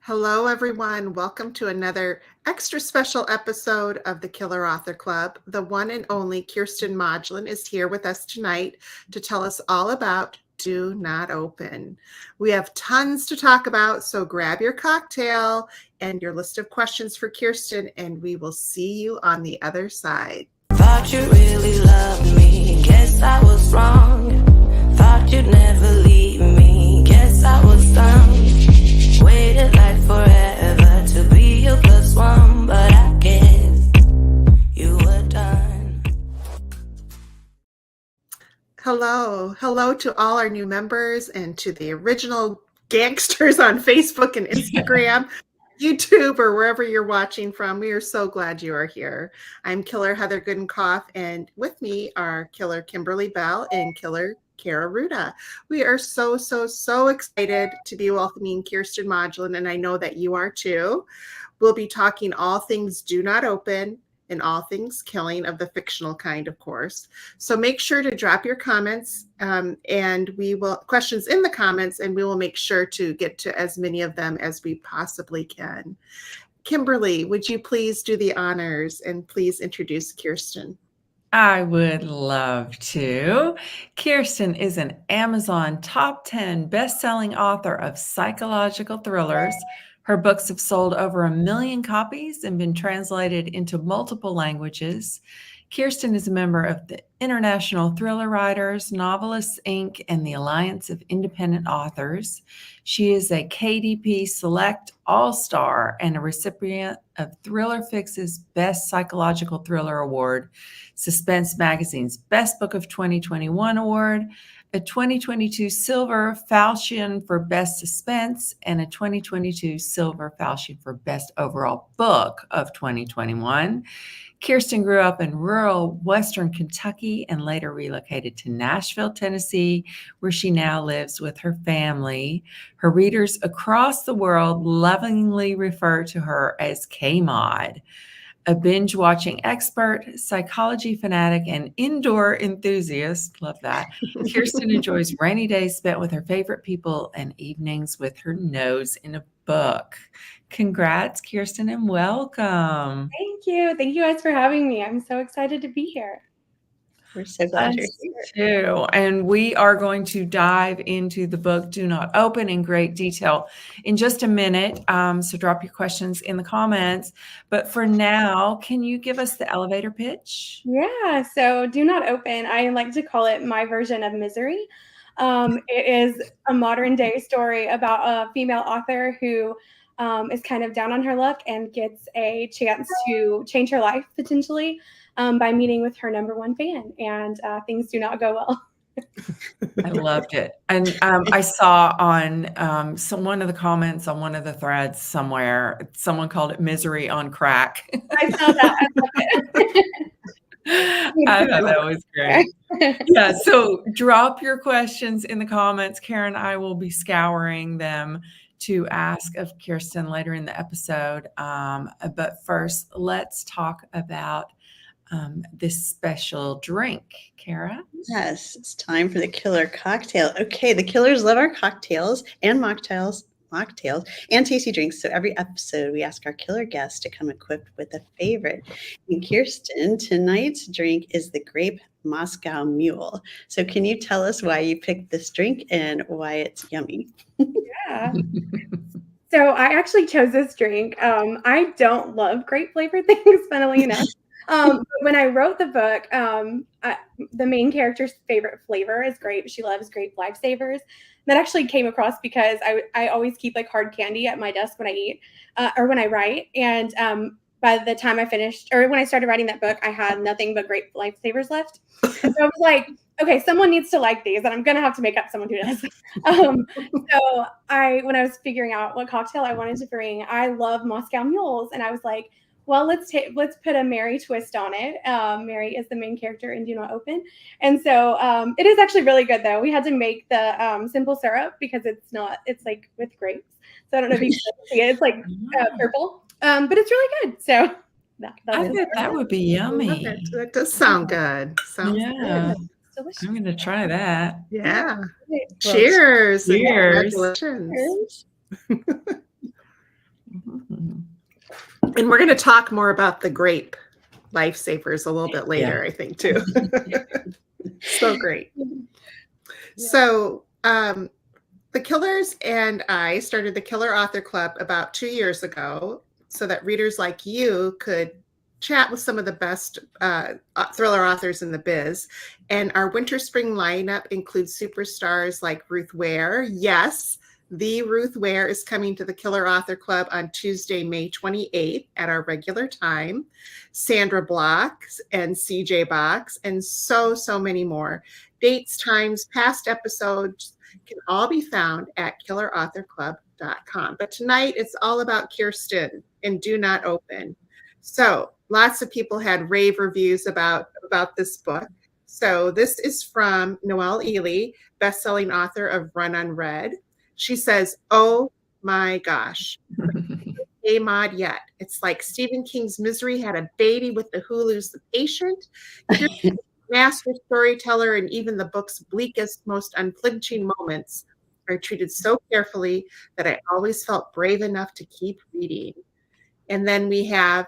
Hello, everyone. Welcome to another extra special episode of the Killer Author Club. The one and only Kiersten Modglin is here with us tonight to tell us all about Do Not Open. We have tons to talk about, so grab your cocktail and your list of questions for Kiersten, and we will see you on the other side. Thought you really loved me, guess I was wrong. Thought you'd never leave me, guess I was dumb. Waited like forever to be your plus one, but I guess you were done. Hello to all our new members and to the original gangsters on Facebook and Instagram, YouTube, or wherever you're watching from. We are so glad you are here. I'm Killer Heather Goodenkoff, and with me are Killer Kimberly Bell and Killer Kara Ruda. We are so excited to be welcoming Kiersten Modglin, and I know that you are too. We'll be talking all things Do Not Open and all things killing of the fictional kind, of course. So make sure to drop your comments and questions in the comments, and we will make sure to get to as many of them as we possibly can. Kimberly, would you please do the honors and please introduce Kiersten? I would love to. Kiersten is an Amazon top 10 best-selling author of psychological thrillers. Her books have sold over 1 million copies and been translated into multiple languages. Kiersten is a member of the International Thriller Writers, Novelists, Inc., and the Alliance of Independent Authors. She is a KDP Select All-Star and a recipient of Thriller Fix's Best Psychological Thriller Award, Suspense Magazine's Best Book of 2021 Award, a 2022 Silver Falchion for Best Suspense, and a 2022 Silver Falchion for Best Overall Book of 2021. Kiersten grew up in rural Western Kentucky and later relocated to Nashville, Tennessee, where she now lives with her family. Her readers across the world lovingly refer to her as K-Mod. A binge-watching expert, psychology fanatic, and indoor enthusiast, love that, Kiersten enjoys rainy days spent with her favorite people and evenings with her nose in a book. Congrats, Kiersten, and welcome. Thank you. Thank you guys for having me. I'm so excited to be here. We're so glad you're here. Too. And we are going to dive into the book Do Not Open in great detail in just a minute. So drop your questions in the comments. But for now, can you give us the elevator pitch? Yeah. So Do Not Open, I like to call it my version of Misery. It is a modern day story about a female author who is kind of down on her luck and gets a chance to change her life potentially by meeting with her number one fan, and things do not go well. I loved it. And I saw on one of the comments on one of the threads somewhere, someone called it Misery on Crack. I saw that. I love it. I thought that was great. Yeah, so drop your questions in the comments. Karen and I will be scouring them to ask of Kiersten later in the episode. But first, let's talk about this special drink. Kara? Yes, it's time for the killer cocktail. Okay, the killers love our cocktails and mocktails and tasty drinks. So every episode, we ask our killer guests to come equipped with a favorite. And Kiersten, tonight's drink is the Grape Moscow Mule. So can you tell us why you picked this drink and why it's yummy? Yeah. So I actually chose this drink. I don't love grape flavored things, funnily enough. When I wrote the book, the main character's favorite flavor is grape. She loves grape lifesavers. That actually came across because I always keep like hard candy at my desk when I eat or when I write. And by the time I finished, or when I started writing that book, I had nothing but grape lifesavers left. And so I was like, okay, someone needs to like these, and I'm gonna have to make up someone who does. So when I was figuring out what cocktail I wanted to bring, I love Moscow Mules, and I was like, well, let's put a Mary twist on it. Mary is the main character in Do Not Open. And so it is actually really good, though. We had to make the simple syrup because it's like with grapes. So I don't know if you can see it. It's like purple, but it's really good. So I bet that would be yummy. That does sound good. Sounds good. Delicious. I'm going to try that. Yeah. Well, Cheers. Cheers. Congratulations. And we're going to talk more about the grape lifesavers a little bit later, I think, too. So great. So the Killers and I started the Killer Author Club about 2 years ago so that readers like you could chat with some of the best thriller authors in the biz. And our winter spring lineup includes superstars like Ruth Ware. Yes, the Ruth Ware is coming to the Killer Author Club on Tuesday, May 28th at our regular time. Sandra Block and CJ Box and so many more. Dates, times, past episodes can all be found at killerauthorclub.com. But tonight it's all about Kiersten and Do Not Open. So lots of people had rave reviews about this book. So this is from Noelle Ely, best-selling author of Run Unread. She says, oh my gosh, a mod yet. It's like Stephen King's Misery had a baby with the Hulu's The Patient. Master storyteller, and even the book's bleakest, most unflinching moments are treated so carefully that I always felt brave enough to keep reading. And then we have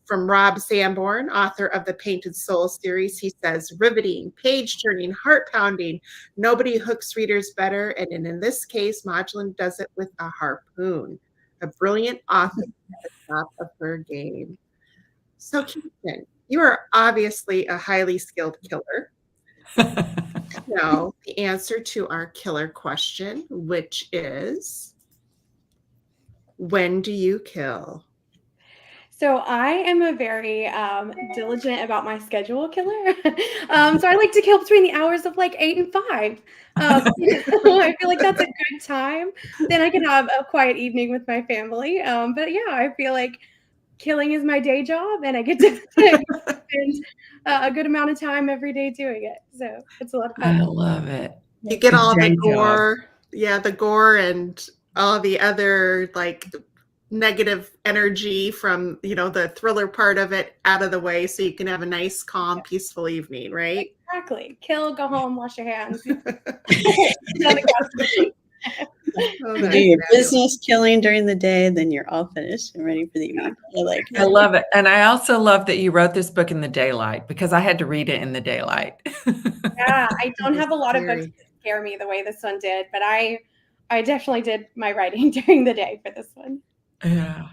from Rob Sanborn, author of the Painted Soul series. He says, riveting, page-turning, heart-pounding. Nobody hooks readers better, and in this case, Modglin does it with a harpoon. A brilliant author at the top of her game. So, Kiersten, you are obviously a highly skilled killer. Now, the answer to our killer question, which is, when do you kill? So I am a very diligent about my schedule killer. So I like to kill between the hours of like 8 and 5. I feel like that's a good time. Then I can have a quiet evening with my family. But yeah, I feel like killing is my day job, and I get to spend a good amount of time every day doing it. So it's a lot of fun. I love it. You get all the gore. Yeah, the gore and all the other like negative energy from, the thriller part of it out of the way so you can have a nice, calm, peaceful evening, right? Exactly. Kill, go home, wash your hands. You do your business killing during the day, then you're all finished and ready for the evening. I love it. And I also love that you wrote this book in the daylight, because I had to read it in the daylight. Yeah, I don't have a lot of books that scare me the way this one did, but I definitely did my writing during the day for this one. Yeah.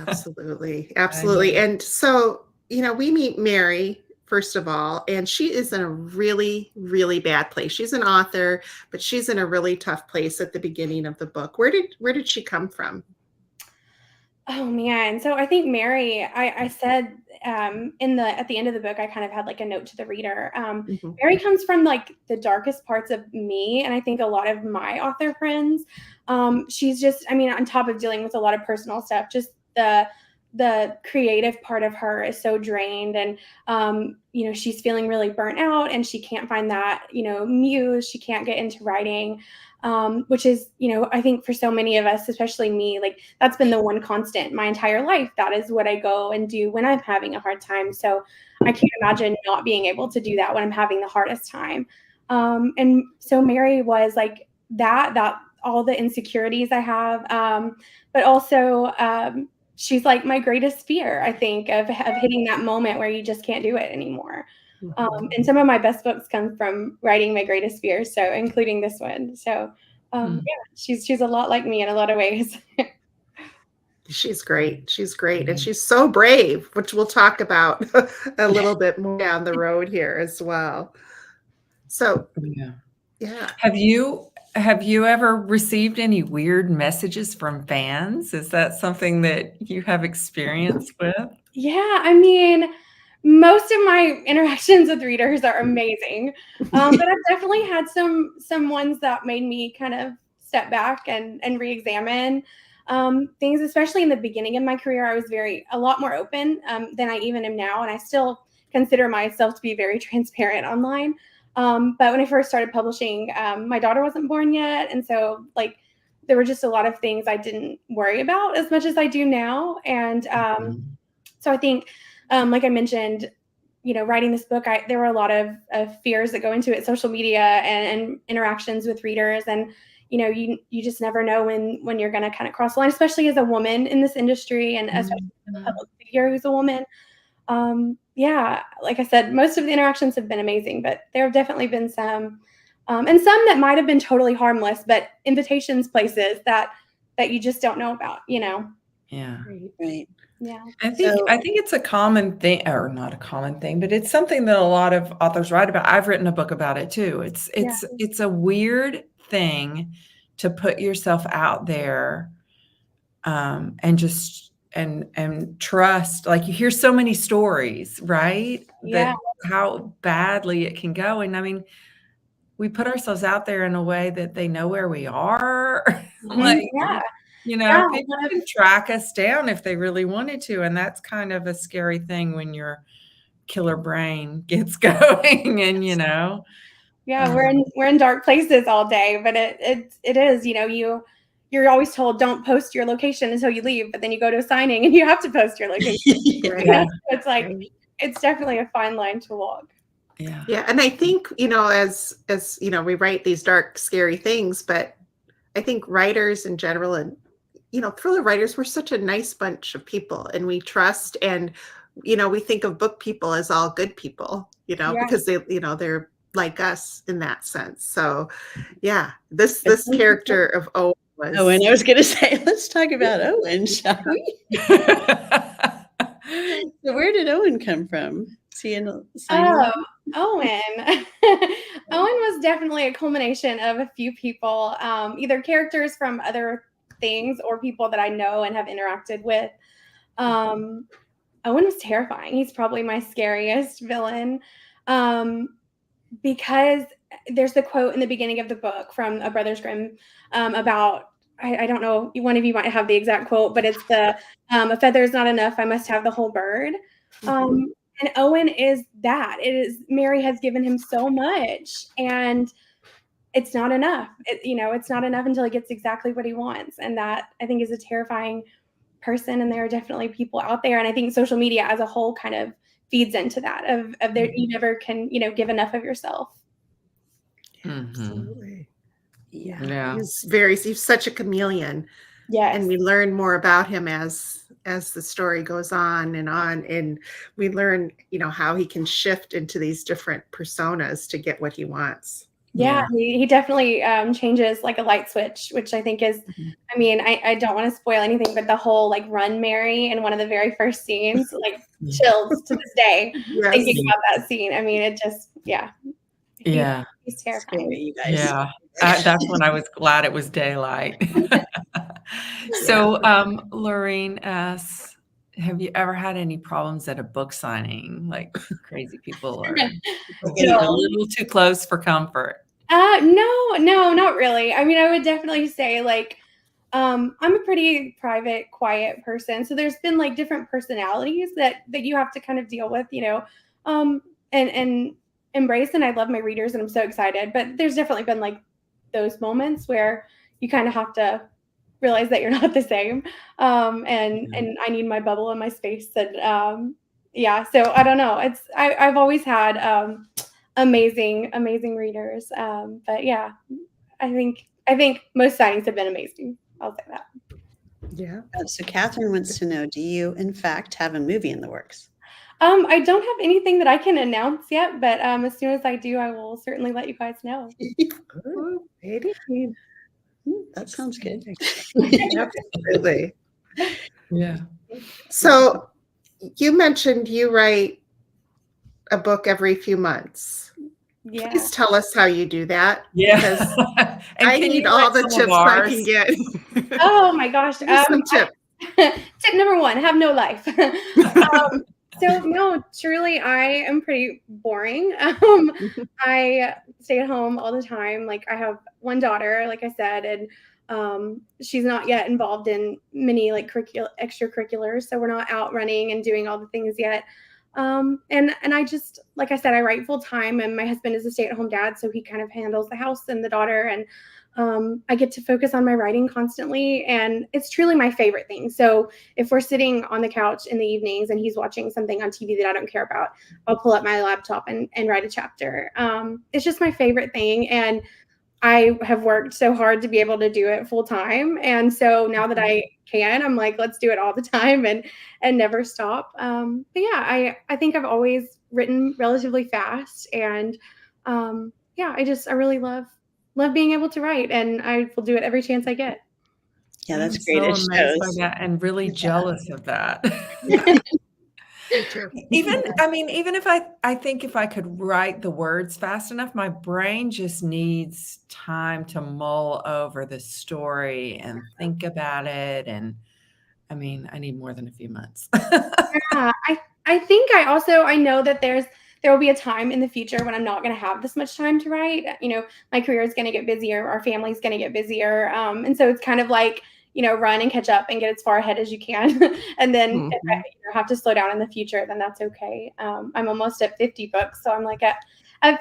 Absolutely. Absolutely. And so, we meet Mary, first of all, and she is in a really, really bad place. She's an author, but she's in a really tough place at the beginning of the book. Where did she come from? Oh man. So I think Mary, I said at the end of the book, I kind of had like a note to the reader. Mary comes from like the darkest parts of me, and I think a lot of my author friends. She's just, on top of dealing with a lot of personal stuff, just the creative part of her is so drained, and she's feeling really burnt out, and she can't find that muse. She can't get into writing. Which is, I think for so many of us, especially me, like that's been the one constant my entire life. That is what I go and do when I'm having a hard time. So I can't imagine not being able to do that when I'm having the hardest time. And so Mary was like that all the insecurities I have, but also she's like my greatest fear, I think, of hitting that moment where you just can't do it anymore. And some of my best books come from writing my greatest fears, so including this one. So yeah, she's a lot like me in a lot of ways. She's great. She's great. And she's so brave, which we'll talk about a little bit more down the road here as well. So yeah. Have you ever received any weird messages from fans? Is that something that you have experience with? Yeah, most of my interactions with readers are amazing, but I've definitely had some ones that made me kind of step back and re-examine things, especially in the beginning of my career. I was a lot more open than I even am now, and I still consider myself to be very transparent online. But when I first started publishing, my daughter wasn't born yet, and so like there were just a lot of things I didn't worry about as much as I do now, and so I think. Like I mentioned, writing this book, there were a lot of fears that go into it, social media and interactions with readers. And, you just never know when you're going to kind of cross the line, especially as a woman in this industry, and especially a public figure who's a woman. Yeah, like I said, most of the interactions have been amazing, but there have definitely been some, and some that might have been totally harmless, but invitations, places that you just don't know about, Yeah. Right. Yeah. I think it's a common thing, or not a common thing, but it's something that a lot of authors write about. I've written a book about it too. It's a weird thing to put yourself out there, and just and trust. Like, you hear so many stories, right? Yeah. That how badly it can go. And I mean, we put ourselves out there in a way that they know where we are. Like, Yeah. people can track us down if they really wanted to. And that's kind of a scary thing when your killer brain gets going, and Yeah, we're in dark places all day, but it is, you're always told don't post your location until you leave, but then you go to a signing and you have to post your location. Yeah. It's like, it's definitely a fine line to walk. Yeah. Yeah. And I think, as we write these dark, scary things, but I think writers in general, and, thriller writers, we're such a nice bunch of people, and we trust, and, we think of book people as all good people, because they, they're like us in that sense. So yeah, this character of Owen was. Oh, and I was going to say, let's talk about Owen, shall we? So where did Owen come from? Owen. Owen was definitely a culmination of a few people, either characters from other things or people that I know and have interacted with. Owen was terrifying. He's probably my scariest villain, because there's the quote in the beginning of the book from A Brothers Grimm, about, I don't know, one of you might have the exact quote, but it's a feather is not enough, I must have the whole bird. And Owen is that. Mary has given him so much, and it's not enough. It's not enough until he gets exactly what he wants. And that, I think, is a terrifying person. And there are definitely people out there. And I think social media as a whole kind of feeds into that of there, you never can, give enough of yourself. Absolutely. Yeah. He's such a chameleon. Yes. And we learn more about him as the story goes on, and we learn, how he can shift into these different personas to get what he wants. Yeah. He definitely changes like a light switch, which I think is, I mean, I don't want to spoil anything, but the whole like run Mary in one of the very first scenes, like chills to this day, thinking about that scene. I mean, it just, he's terrifying. Scary, you guys. Yeah. That's when I was glad it was daylight. So, Lorraine asks, have you ever had any problems at a book signing? Like crazy people are getting a little too close for comfort? No, not really. I mean, I would definitely say like, I'm a pretty private, quiet person. So there's been like different personalities that you have to kind of deal with, and embrace. And I love my readers and I'm so excited, but there's definitely been like those moments where you kind of have to realize that you're not the same. And I need my bubble and my space. And, so I don't know. I've always had, amazing readers. But yeah, I think most signings have been amazing. I'll say that. Yeah. So Catherine wants to know, do you in fact have a movie in the works? I don't have anything that I can announce yet, but as soon as I do, I will certainly let you guys know. That sounds good. Absolutely. Yeah. So you mentioned you write a book every few months. Yeah. Please tell us how you do that. Yeah. I need all the tips I can get. Oh my gosh. Some tips. Tip number 1, have no life. So no, truly, I am pretty boring. I stay at home all the time. Like I have one daughter, like I said, and she's not yet involved in many like extracurriculars. So we're not out running and doing all the things yet. And I just, like I said, I write full time, and my husband is a stay-at-home dad. So he kind of handles the house and the daughter, and I get to focus on my writing constantly, and it's truly my favorite thing. So if we're sitting on the couch in the evenings and he's watching something on TV that I don't care about, I'll pull up my laptop and write a chapter. It's just my favorite thing. And I have worked so hard to be able to do it full time. And so now that I can, I'm like, let's do it all the time and never stop. But yeah, I think I've always written relatively fast. And yeah, I really love being able to write, and I will do it every chance I get. Yeah, that's I'm great. so It amazed by shows. that and really Yeah. jealous of that. Me too. Even if I think if I could write the words fast enough, my brain just needs time to mull over the story and think about it. And I need more than a few months. Yeah, I think I know that there will be a time in the future when I'm not going to have this much time to write. My career is going to get busier, our family's going to get busier, and so it's kind of like, run and catch up and get as far ahead as you can, and then if I have to slow down in the future, then that's okay. I'm almost at 50 books, so I'm like at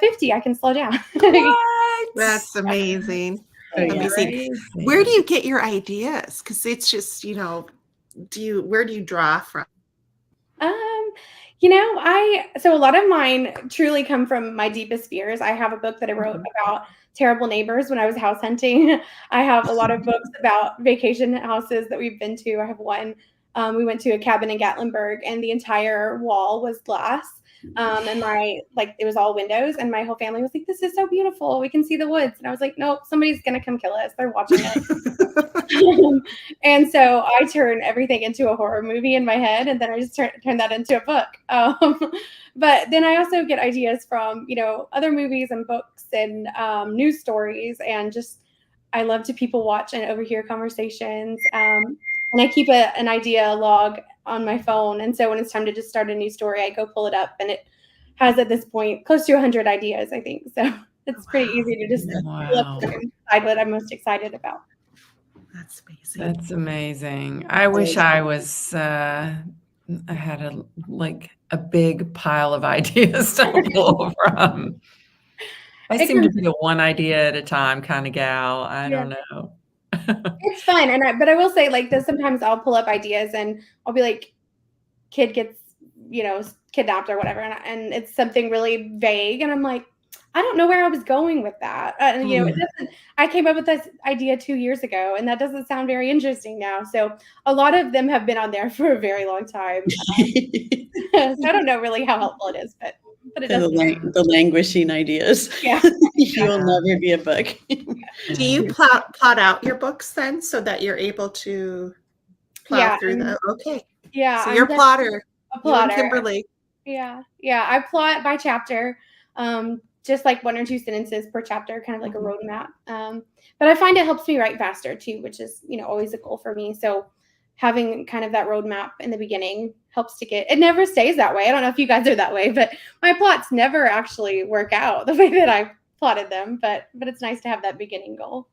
50 I can slow down. What? That's amazing. Oh, yeah. Amazing. Where do you get your ideas? Because it's just, where do you draw from? So a lot of mine truly come from my deepest fears. I have a book that I wrote about terrible neighbors when I was house hunting. I have a lot of books about vacation houses that we've been to. I have one. We went to a cabin in Gatlinburg, and the entire wall was glass. And it was all windows, and my whole family was like, "This is so beautiful. We can see the woods." And I was like, "Nope, somebody's gonna come kill us. They're watching us." And so I turn everything into a horror movie in my head, and then I just turn that into a book. But then I also get ideas from other movies and books and news stories, and just I love to people watch and overhear conversations. And I keep an idea log on my phone, and so when it's time to just start a new story, I go pull it up, and it has at this point close to 100 ideas, I think. So it's pretty easy to just pull up and decide what I'm most excited about. That's amazing. That's amazing. I wish I was, I had a big pile of ideas to pull from. I seem to be a one idea at a time kind of gal. I don't know. It's fun. But I will say, sometimes I'll pull up ideas and I'll be like, kid gets, kidnapped or whatever. And it's something really vague. And I'm like, I don't know where I was going with that. I came up with this idea 2 years ago, and that doesn't sound very interesting now. So a lot of them have been on there for a very long time. So I don't know really how helpful it is, but it does. The languishing ideas. Yeah. You'll never be a book. Do you plot out your books then so that you're able to plow through them? Okay. Yeah. So you're a plotter. A plotter. Kimberly. Yeah. I plot by chapter. Just like 1 or 2 sentences per chapter, kind of like a roadmap. But I find it helps me write faster too, which is, always a goal for me. So having kind of that roadmap in the beginning helps to it never stays that way. I don't know if you guys are that way, but my plots never actually work out the way that I plotted them. But it's nice to have that beginning goal.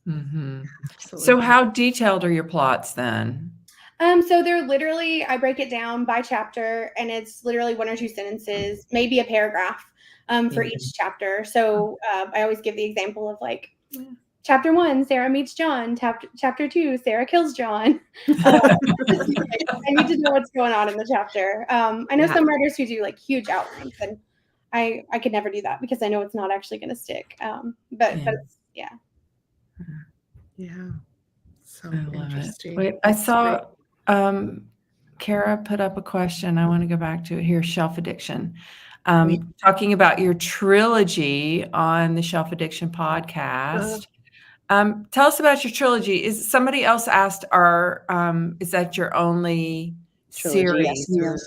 Mm-hmm. So how detailed are your plots then? So they're literally, I break it down by chapter, and it's literally 1 or 2 sentences, maybe a paragraph. For each chapter. So I always give the example of chapter 1, Sarah meets John. Chapter 2, Sarah kills John. I need to know what's going on in the chapter. I know some writers who do huge outlines, and I could never do that because I know it's not actually going to stick. But it's, yeah. So I love interesting. It. Wait, I saw Kara put up a question. I want to go back to it here. Shelf addiction. Talking about your trilogy on the Shelf Addiction podcast. Tell us about your trilogy. Is somebody else asked, is that your only series? Yes,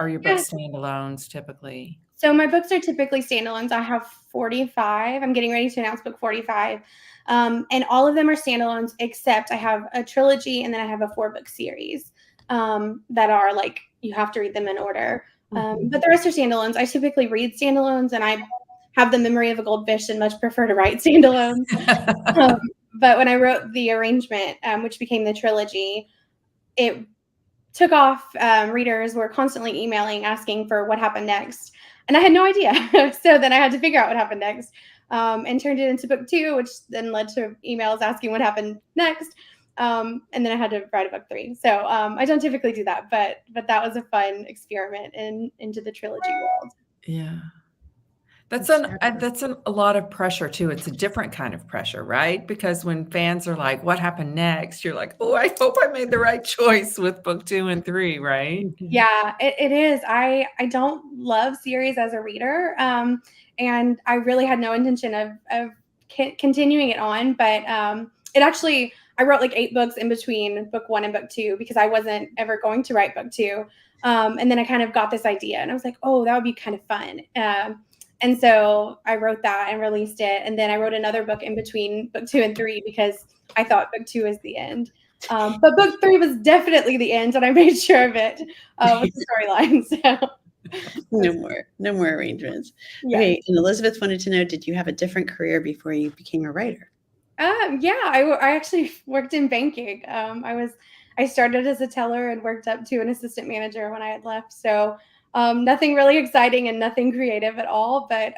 Are your books standalones typically? So my books are typically standalones. I have 45. I'm getting ready to announce book 45. And all of them are standalones, except I have a trilogy, and then I have a 4-book series that are you have to read them in order. But the rest are standalones. I typically read standalones, and I have the memory of a goldfish and much prefer to write standalones. But when I wrote the arrangement, which became the trilogy, it took off. Readers were constantly emailing, asking for what happened next. And I had no idea. So then I had to figure out what happened next, and turned it into book 2, which then led to emails asking what happened next. And then I had to write a book 3. So I don't typically do that, but that was a fun experiment into the trilogy world. Yeah. That's a lot of pressure too. It's a different kind of pressure, right? Because when fans are like, what happened next? You're like, oh, I hope I made the right choice with book 2 and 3, right? Yeah, it is. I don't love series as a reader. And I really had no intention of continuing it on, but it actually, I wrote like 8 books in between book 1 and book 2 because I wasn't ever going to write book 2. And then I kind of got this idea and I was like, oh, that would be kind of fun. And so I wrote that and released it. And then I wrote another book in between book 2 and 3 because I thought book 2 is the end. But book 3 was definitely the end, and I made sure of it with the storyline. So No more arrangements. yeah. Okay, and Elizabeth wanted to know, did you have a different career before you became a writer? Yeah, I actually worked in banking. I started as a teller and worked up to an assistant manager when I had left. So nothing really exciting and nothing creative at all. But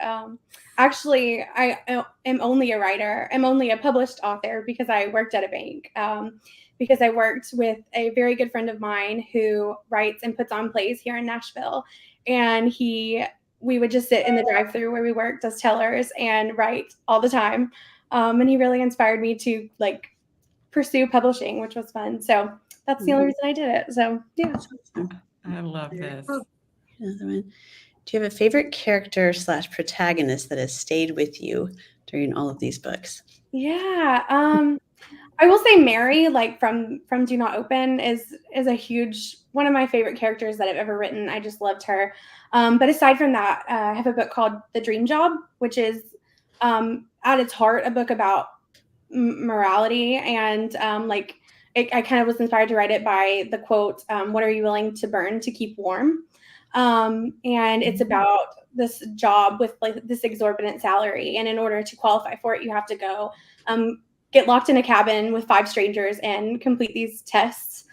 actually, I am only a writer. I'm only a published author because I worked at a bank. Because I worked with a very good friend of mine who writes and puts on plays here in Nashville. And we would just sit in the drive-thru where we worked as tellers and write all the time. And he really inspired me to like pursue publishing, which was fun. So that's the only reason I did it. So yeah. I love this. Another one. Do you have a favorite character / protagonist that has stayed with you during all of these books? Yeah. I will say Mary, like from Do Not Open, is a huge one of my favorite characters that I've ever written. I just loved her. But aside from that, I have a book called The Dream Job, which is at its heart a book about morality and I kind of was inspired to write it by the quote, "What are you willing to burn to keep warm?" And it's about this job with like this exorbitant salary, and in order to qualify for it, you have to go get locked in a cabin with 5 strangers and complete these tests.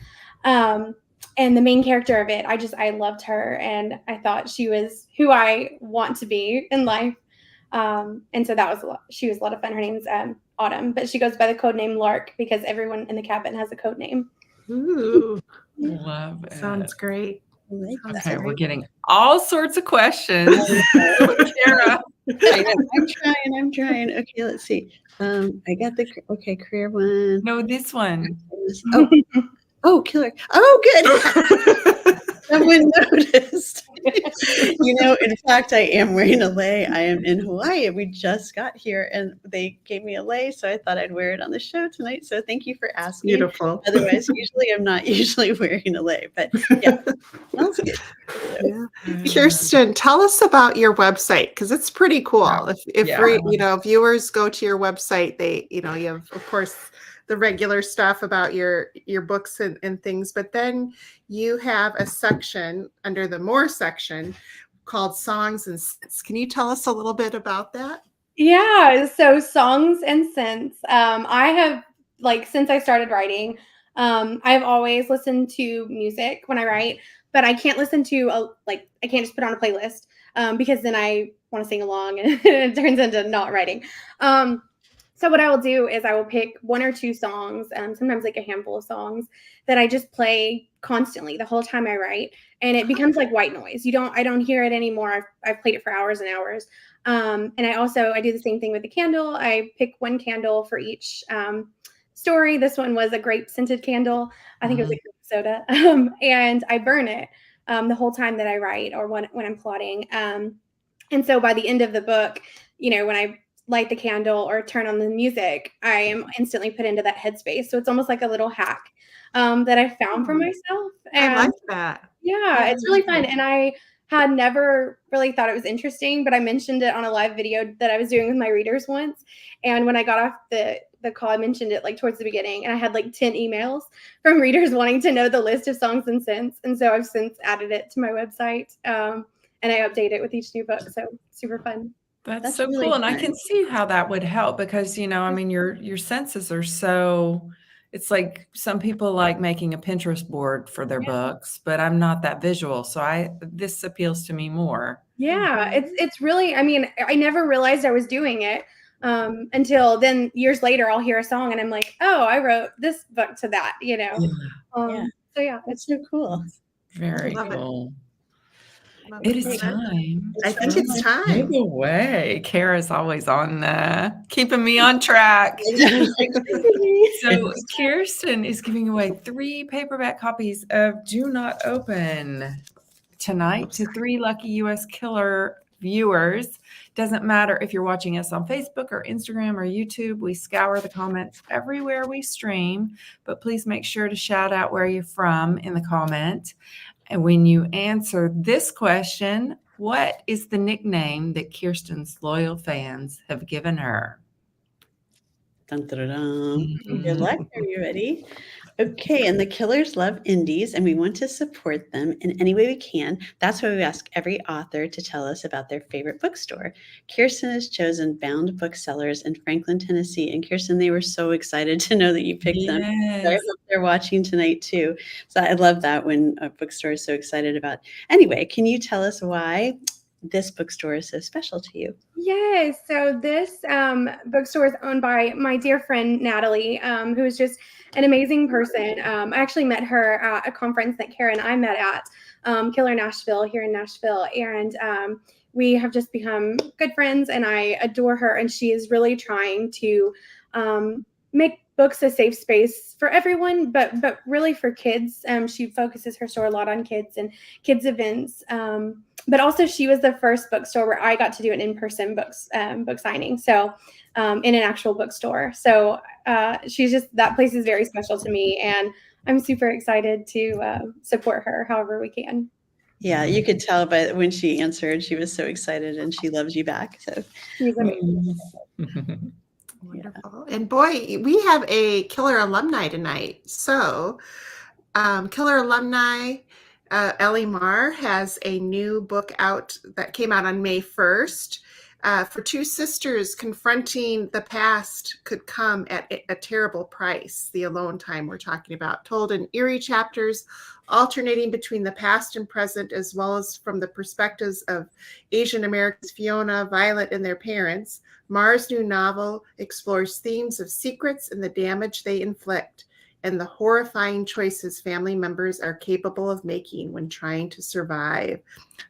And the main character of it, I loved her, and I thought she was who I want to be in life. And so she was a lot of fun. Her name's Autumn, but she goes by the code name Lark because everyone in the cabin has a code name. Ooh, Love it. sounds great. Okay, we're getting all sorts of questions. Kara. I'm trying. Okay, let's see. I got the career one. No, this one. Oh, killer. Oh, good. Someone noticed. In fact, I am wearing a lei. I am in Hawaii. We just got here and they gave me a lei, so I thought I'd wear it on the show tonight. So thank you for asking. Beautiful. Otherwise, I'm not usually wearing a lei, but yeah, smells good. Yeah. Kiersten, tell us about your website because it's pretty cool. If viewers go to your website, they you have of course the regular stuff about your books and things, but then you have a section under the More section called Songs and Scents. Can you tell us a little bit about that? Yeah, so Songs and Scents. I have since I started writing, I've always listened to music when I write, but I can't listen to I can't just put on a playlist because then I want to sing along and it turns into not writing. So what I will do is I will pick 1 or 2 songs, sometimes like a handful of songs that I just play constantly the whole time I write, and it becomes like white noise. I don't hear it anymore. I've played it for hours and hours. And I do the same thing with the candle. I pick 1 candle for each story. This one was a grape scented candle. I think it was a grape soda, and I burn it the whole time that I write or when I'm plotting. And so by the end of the book, when I light the candle or turn on the music, I am instantly put into that headspace. So it's almost like a little hack that I found for myself. And I like that. Yeah, it's really fun. And I had never really thought it was interesting, but I mentioned it on a live video that I was doing with my readers once. And when I got off the call, I mentioned it towards the beginning, and I had 10 emails from readers wanting to know the list of songs and scents. And so I've since added it to my website, and I update it with each new book. So super fun. That's so really cool. And fun. I can see how that would help because, your senses are so, it's like some people like making a Pinterest board for their books, but I'm not that visual. So this appeals to me more. Yeah, it's really, I never realized I was doing it until then years later, I'll hear a song and I'm like, oh, I wrote this book to that, So yeah, it's that's so cool. Very cool. It is time. I think it's time. Giveaway. Kara's always on keeping me on track. So Kiersten is giving away 3 paperback copies of Do Not Open tonight to 3 lucky US Killer viewers. Doesn't matter if you're watching us on Facebook or Instagram or YouTube. We scour the comments everywhere we stream, but please make sure to shout out where you're from in the comment. And when you answer this question, what is the nickname that Kiersten's loyal fans have given her? Dun, dun, dun, dun. Good luck. Are you ready? Okay, and the Killers love indies, and we want to support them in any way we can. That's why we ask every author to tell us about their favorite bookstore. Kiersten has chosen Bound Booksellers in Franklin, Tennessee. And Kiersten, they were so excited to know that you picked them. So I hope they're watching tonight too. So I love that when a bookstore is so excited about. Anyway, can you tell us why this bookstore is so special to you? Yes. So this bookstore is owned by my dear friend, Natalie, who is just an amazing person. I actually met her at a conference that Kara and I met at, Killer Nashville here in Nashville. And we have just become good friends, and I adore her. And she is really trying to make books a safe space for everyone, but really for kids. She focuses her store a lot on kids and kids events. But also she was the first bookstore where I got to do an in-person book signing. So in an actual bookstore. So she's just, that place is very special to me, and I'm super excited to support her however we can. Yeah, you could tell by when she answered, she was so excited, and she loves you back. So She's amazing. Wonderful. And boy, we have a Killer alumni tonight. So Killer alumni, Ellie Marr has a new book out that came out on May 1st. For two sisters confronting the past could come at a terrible price. The alone time we're talking about, told in eerie chapters alternating between the past and present, as well as from the perspectives of Asian Americans Fiona, Violet, and their parents. Marr's new novel explores themes of secrets and the damage they inflict, and the horrifying choices family members are capable of making when trying to survive.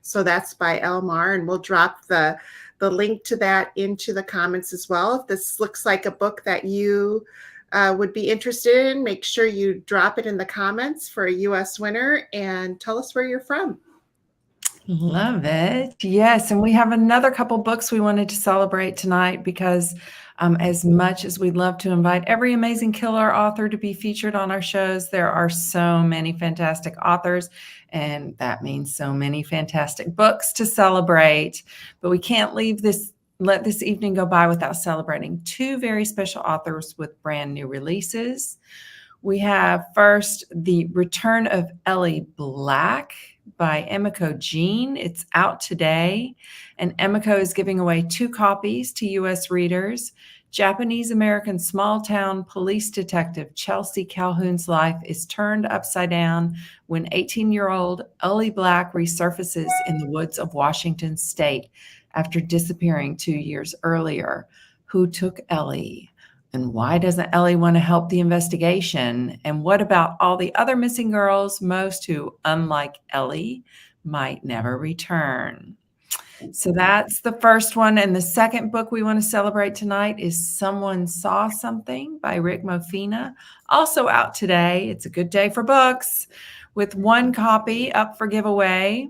So that's by Elle Marr, and we'll drop the link to that into the comments as well. If this looks like a book that you would be interested in, make sure you drop it in the comments for a US winner and tell us where you're from. Love it. Yes. And we have another couple books we wanted to celebrate tonight because as much as we'd love to invite every amazing killer author to be featured on our shows, there are so many fantastic authors, and that means so many fantastic books to celebrate. But we can't let this evening go by without celebrating 2 very special authors with brand new releases. We have first The Return of Ellie Black by Emiko Jean. It's out today, and Emiko is giving away 2 copies to U.S. readers. Japanese-American small-town police detective Chelsea Calhoun's life is turned upside down when 18-year-old Ellie Black resurfaces in the woods of Washington State after disappearing 2 years earlier. Who took Ellie? And why doesn't Ellie want to help the investigation? And what about all the other missing girls, most who, unlike Ellie, might never return? So that's the first one. And the second book we want to celebrate tonight is Someone Saw Something by Rick Mofina, also out today. It's a good day for books, with 1 copy up for giveaway.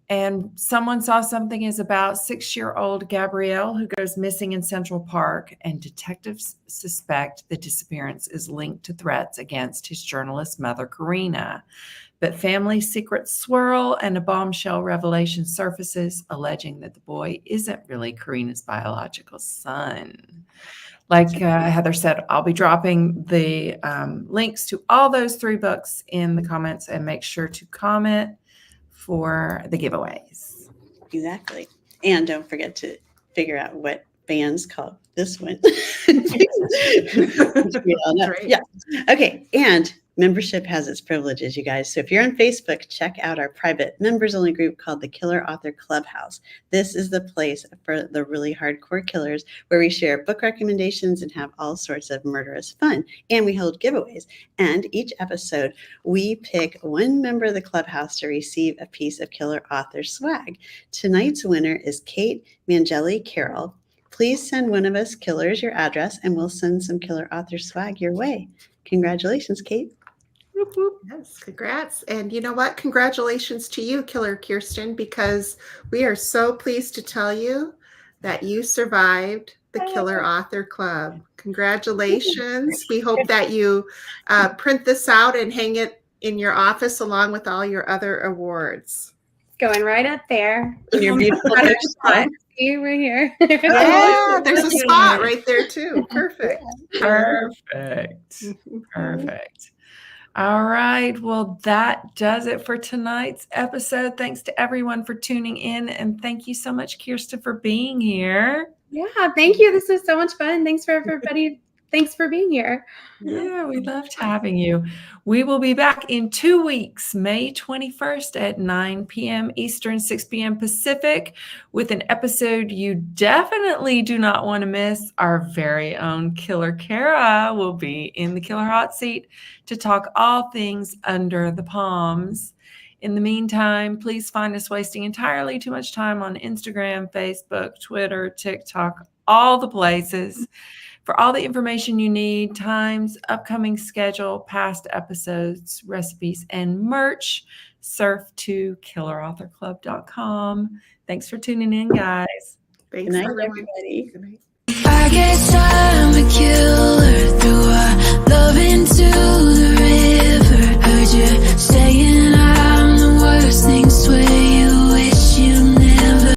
And Someone Saw Something is about 6-year-old Gabrielle who goes missing in Central Park, and detectives suspect the disappearance is linked to threats against his journalist mother, Karina. But family secrets swirl, and a bombshell revelation surfaces, alleging that the boy isn't really Karina's biological son. Like Heather said, I'll be dropping the links to all those 3 books in the comments, and make sure to comment for the giveaways. Exactly. And don't forget to figure out what bands call this one. We all know. Right. Yeah. Okay. And Membership has its privileges, you guys. So if you're on Facebook, check out our private members-only group called the Killer Author Clubhouse. This is the place for the really hardcore killers where we share book recommendations and have all sorts of murderous fun. And we hold giveaways. And each episode, we pick one member of the clubhouse to receive a piece of Killer Author swag. Tonight's winner is Kate Mangeli Carroll. Please send one of us killers your address, and we'll send some Killer Author swag your way. Congratulations, Kate. Yes, congrats. And you know what? Congratulations to you, Killer Kiersten, because we are so pleased to tell you that you survived the Killer Author Club. Congratulations. We hope that you print this out and hang it in your office along with all your other awards. Going right up there. Your beautiful spot. See, we're here. Yeah, there's a spot right there too. Perfect. Perfect. Perfect. All right. Well, that does it for tonight's episode. Thanks to everyone for tuning in. And thank you so much, Kiersten, for being here. Yeah, thank you. This was so much fun. Thanks for everybody. Thanks for being here. Yeah, we loved having you. We will be back in 2 weeks, May 21st at 9 p.m. Eastern, 6 p.m. Pacific, with an episode you definitely do not want to miss. Our very own Killer Kara will be in the Killer Hot Seat to talk all things Under the Palms. In the meantime, please find us wasting entirely too much time on Instagram, Facebook, Twitter, TikTok, all the places. For all the information you need, times, upcoming schedule, past episodes, recipes, and merch, surf to killerauthorclub.com. Thanks for tuning in, guys. Thanks, Good night, everyone. everybody. Good night. I guess I'm a killer.